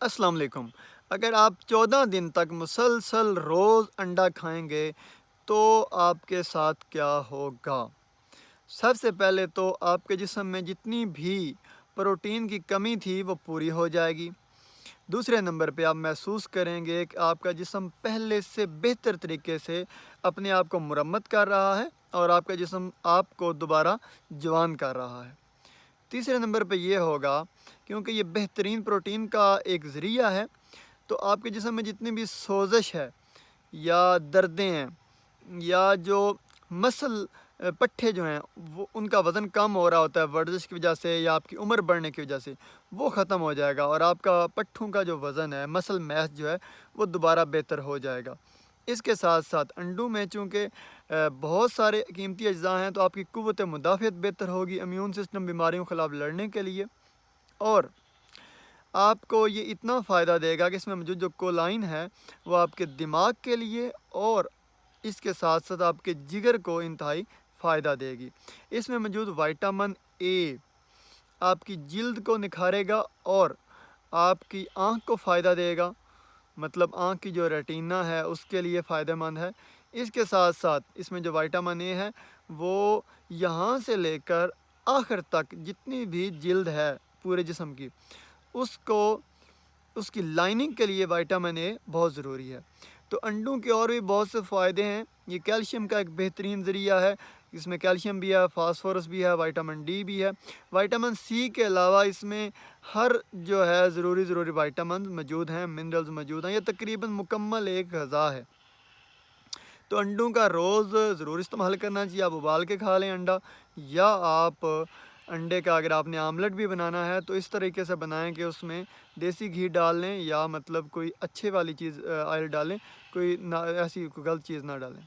السلام علیکم۔ اگر آپ 14 دن تک مسلسل روز انڈا کھائیں گے تو آپ کے ساتھ کیا ہوگا؟ سب سے پہلے تو آپ کے جسم میں جتنی بھی پروٹین کی کمی تھی وہ پوری ہو جائے گی۔ دوسرے نمبر پہ آپ محسوس کریں گے کہ آپ کا جسم پہلے سے بہتر طریقے سے اپنے آپ کو مرمت کر رہا ہے اور آپ کا جسم آپ کو دوبارہ جوان کر رہا ہے۔ تیسرے نمبر پہ یہ ہوگا، کیونکہ یہ بہترین پروٹین کا ایک ذریعہ ہے، تو آپ کے جسم میں جتنی بھی سوزش ہے یا دردیں ہیں یا جو مسل پٹھے جو ہیں وہ ان کا وزن کم ہو رہا ہوتا ہے ورزش کی وجہ سے یا آپ کی عمر بڑھنے کی وجہ سے، وہ ختم ہو جائے گا اور آپ کا پٹھوں کا جو وزن ہے، مسل میس جو ہے وہ دوبارہ بہتر ہو جائے گا۔ اس کے ساتھ ساتھ انڈوں میں چونکہ بہت سارے قیمتی اجزاء ہیں تو آپ کی قوت مدافعت بہتر ہوگی امیون سسٹم بیماریوں کے خلاف لڑنے کے لیے، اور آپ کو یہ اتنا فائدہ دے گا کہ اس میں موجود جو کولائن ہے وہ آپ کے دماغ کے لیے اور اس کے ساتھ ساتھ آپ کے جگر کو انتہائی فائدہ دے گی۔ اس میں موجود وائٹامن اے آپ کی جلد کو نکھارے گا اور آپ کی آنکھ کو فائدہ دے گا، مطلب آنکھ کی جو ریٹینا ہے اس کے لیے فائدہ مند ہے۔ اس کے ساتھ ساتھ اس میں جو وائٹامن اے ہے وہ یہاں سے لے کر آخر تک جتنی بھی جلد ہے پورے جسم کی، اس کی لائننگ کے لیے وائٹامن اے بہت ضروری ہے۔ تو انڈوں کے اور بھی بہت سے فائدے ہیں۔ یہ کیلشیم کا ایک بہترین ذریعہ ہے، اس میں کیلشیم بھی ہے، فاسفورس بھی ہے، وائٹامن ڈی بھی ہے، وائٹامن سی کے علاوہ اس میں ہر جو ہے ضروری وائٹامن موجود ہیں، منرلز موجود ہیں۔ یہ تقریباً مکمل ایک غذا ہے، تو انڈوں کا روز ضرور استعمال کرنا چاہیے۔ آپ ابال کے کھا لیں انڈا، یا آپ انڈے کا اگر آپ نے آملیٹ بھی بنانا ہے تو اس طریقے سے بنائیں کہ اس میں دیسی گھی ڈال لیں یا مطلب کوئی اچھے والی چیز آئل ڈالیں، کوئی ایسی کوئی غلط چیز نہ ڈالیں۔